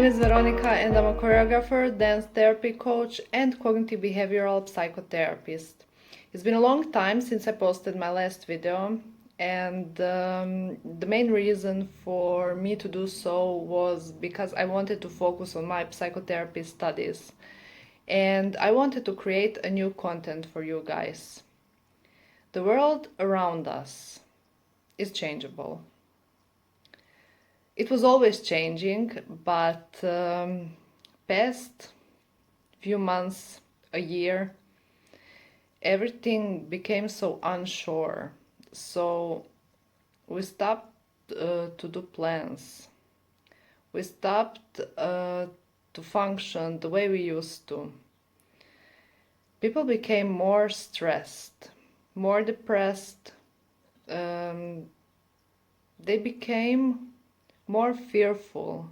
name is Veronika and I'm a choreographer, dance therapy coach and cognitive behavioral psychotherapist. It's been a long time since I posted my last video, and the main reason for me to do so was because I wanted to focus on my psychotherapy studies and I wanted to create a new content for you guys. The world around us is changeable. It was always changing, but past few months, a year, everything became so unsure. So we stopped to do plans. We stopped to function the way we used to. People became more stressed, more depressed. They became more fearful,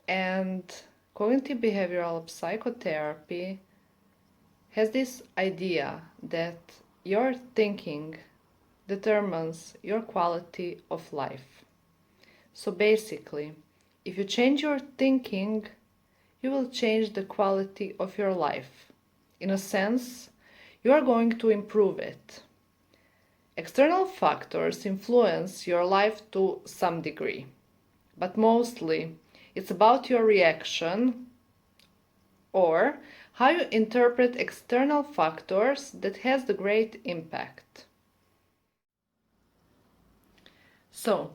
and cognitive behavioral psychotherapy has this idea that your thinking determines your quality of life. So basically, if you change your thinking, you will change the quality of your life. In a sense, you are going to improve it. External factors influence your life to some degree, but mostly it's about your reaction or how you interpret external factors that has the great impact. So,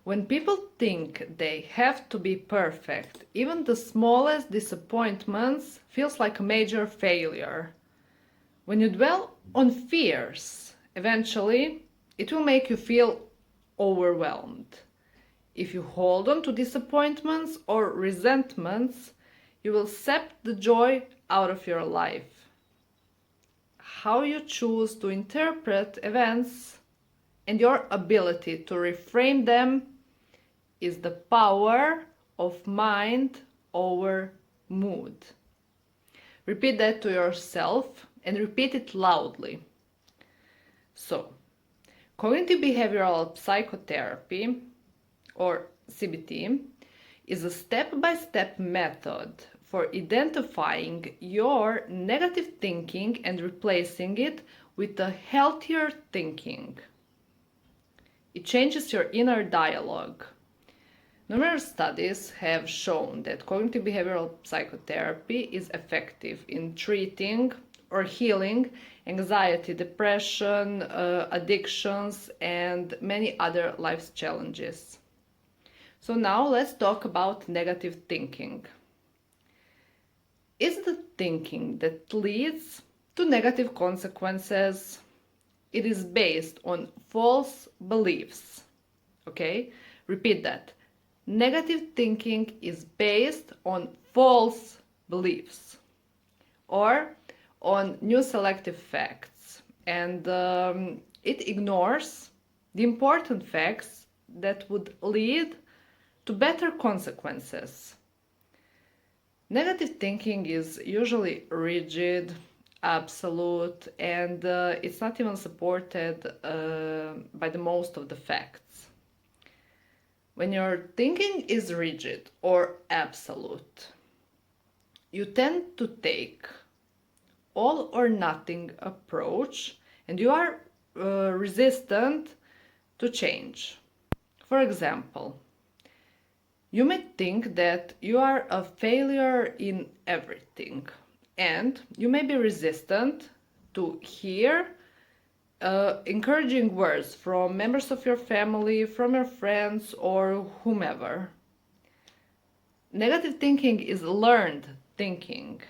when people think they have to be perfect, even the smallest disappointments feels like a major failure. When you dwell on fears, eventually, it will make you feel overwhelmed. If you hold on to disappointments or resentments, you will sap the joy out of your life. How you choose to interpret events and your ability to reframe them is the power of mind over mood. Repeat that to yourself and repeat it loudly. So, cognitive behavioral psychotherapy, or CBT, is a step-by-step method for identifying your negative thinking and replacing it with a healthier thinking. It changes your inner dialogue. Numerous studies have shown that cognitive behavioral psychotherapy is effective in treating or healing anxiety, depression, addictions, and many other life's challenges. So now let's talk about negative thinking. It's the thinking that leads to negative consequences. It is based on false beliefs. Okay? Repeat that. Negative thinking is based on false beliefs or on new selective facts, and it ignores the important facts that would lead to better consequences. Negative thinking is usually rigid, absolute, and it's not even supported by the most of the facts. When your thinking is rigid or absolute, you tend to take all or nothing approach, and you are resistant to change. For example, you may think that you are a failure in everything, and you may be resistant to hear encouraging words from members of your family, from your friends, or whomever. Negative thinking is learned thinking.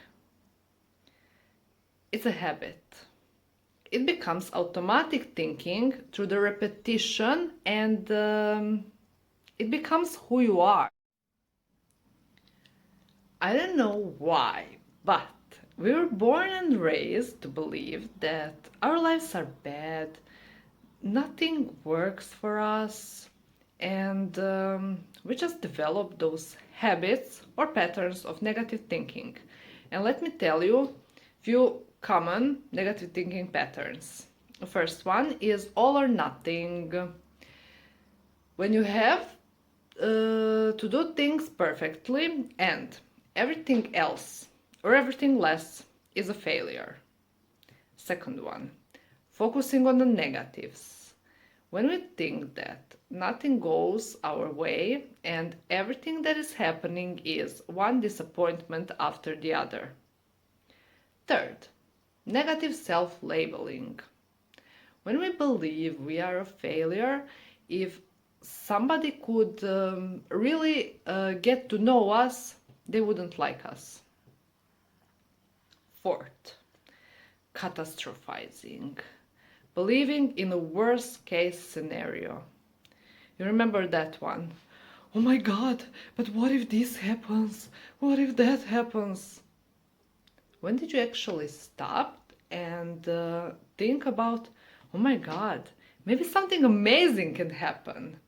It's a habit. It becomes automatic thinking through the repetition, and it becomes who you are. I don't know why, but we were born and raised to believe that our lives are bad, nothing works for us, and we just develop those habits or patterns of negative thinking. And let me tell you few common negative thinking patterns. The first one is all or nothing. When you have to do things perfectly, and everything else or everything less is a failure. Second one, focusing on the negatives. When we think that nothing goes our way and everything that is happening is one disappointment after the other. Third, negative self-labeling. When we believe we are a failure, if somebody could really get to know us, they wouldn't like us. Fourth, catastrophizing. Believing in a worst case scenario. You remember that one? Oh my God, but what if this happens? What if that happens? When did you actually stop and think about, oh my God, maybe something amazing can happen?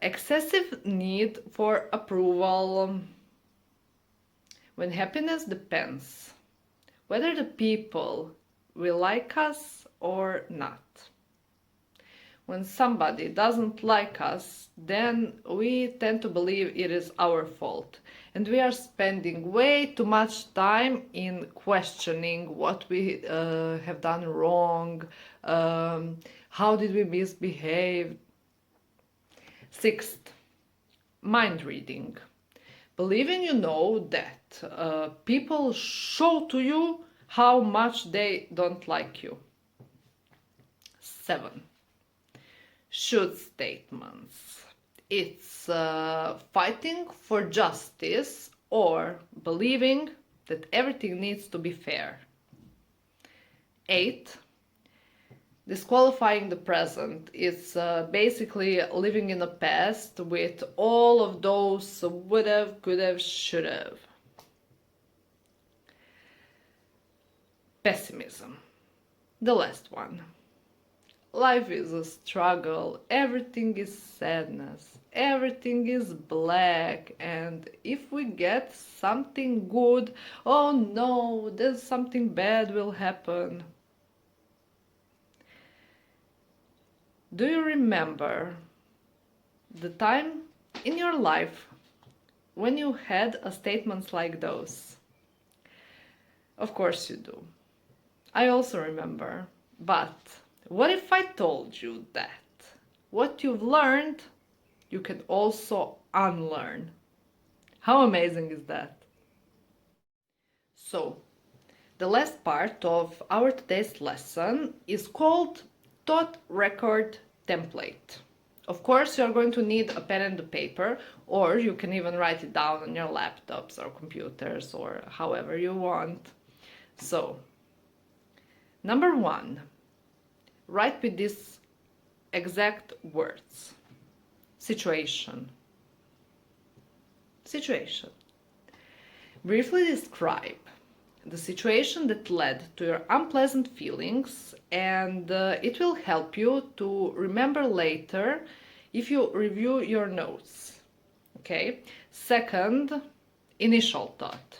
Excessive need for approval. When happiness depends whether the people will like us or not. When somebody doesn't like us, then we tend to believe it is our fault. And we are spending way too much time in questioning what we have done wrong, how did we misbehave. Sixth, mind reading. Believing you know that people show to you how much they don't like you. 7. Should statements. It's fighting for justice or believing that everything needs to be fair. 8. Disqualifying the present. It's basically living in the past with all of those would have, could have, should have. Pessimism. The last one. Life is a struggle, everything is sadness, everything is black, and if we get something good, oh no, there's something bad will happen. Do you remember the time in your life when you had statements like those? Of course you do. I also remember, but what if I told you that what you've learned, you can also unlearn? How amazing is that? So, the last part of our today's lesson is called Thought Record Template. Of course, you're going to need a pen and a paper, or you can even write it down on your laptops or computers or however you want. So, number 1. Write with these exact words. Situation. Situation. Briefly describe the situation that led to your unpleasant feelings, and it will help you to remember later if you review your notes. Okay? Second, initial thought.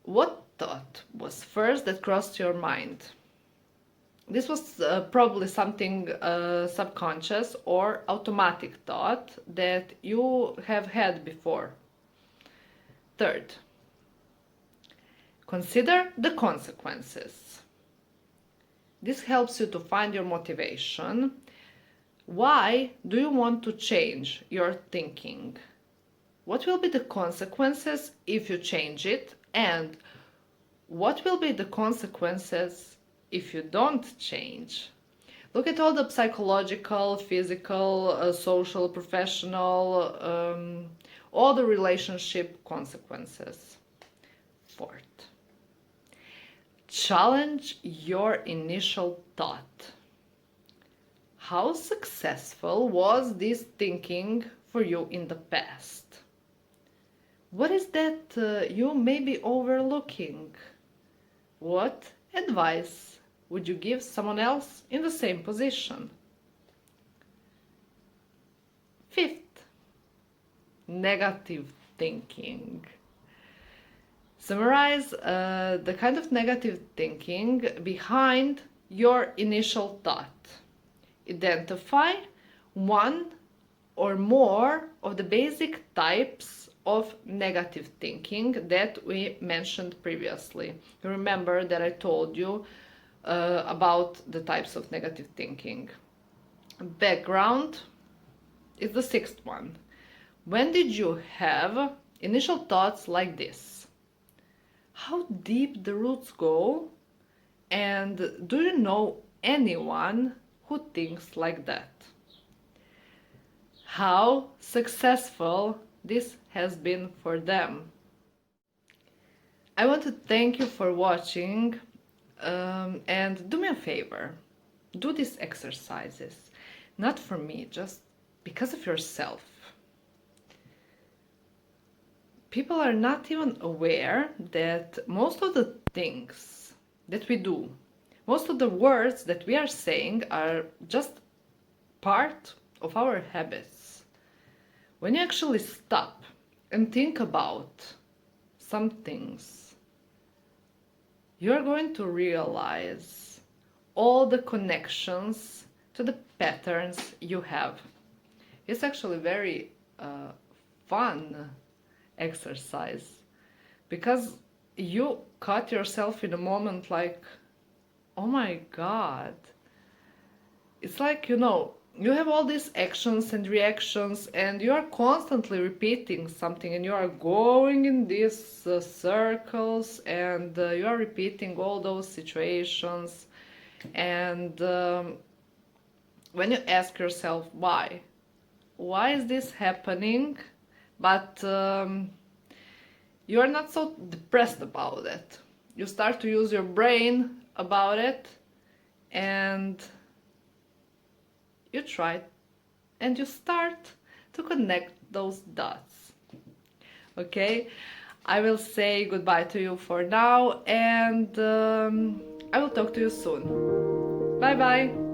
What thought was first that crossed your mind? This was probably something subconscious or automatic thought that you have had before. Third, consider the consequences. This helps you to find your motivation. Why do you want to change your thinking? What will be the consequences if you change it? And what will be the consequences if you don't change? Look at all the psychological, physical, social, professional, all the relationship consequences. Fourth, challenge your initial thought. How successful was this thinking for you in the past? What is that you may be overlooking? What advice would you give someone else in the same position? Fifth, negative thinking. Summarize the kind of negative thinking behind your initial thought. identify one or more of the basic types of negative thinking that we mentioned previously. You remember that I told you about the types of negative thinking. Background is the sixth one. When did you have initial thoughts like this? How deep the roots go? And do you know anyone who thinks like that? How successful this has been for them. I want to thank you for watching, and do me a favor. Do these exercises. Not for me, just because of yourself. People are not even aware that most of the things that we do, most of the words that we are saying are just part of our habits. When you actually stop and think about some things, you're going to realize all the connections to the patterns you have. It's actually very fun exercise because you caught yourself in a moment like, oh my god. It's like, you have all these actions and reactions and you are constantly repeating something and you are going in these circles and you are repeating all those situations. And when you ask yourself why is this happening, but you are not so depressed about it. You start to use your brain about it and you try and you start to connect those dots. Okay, I will say goodbye to you for now and I will talk to you soon. Bye bye.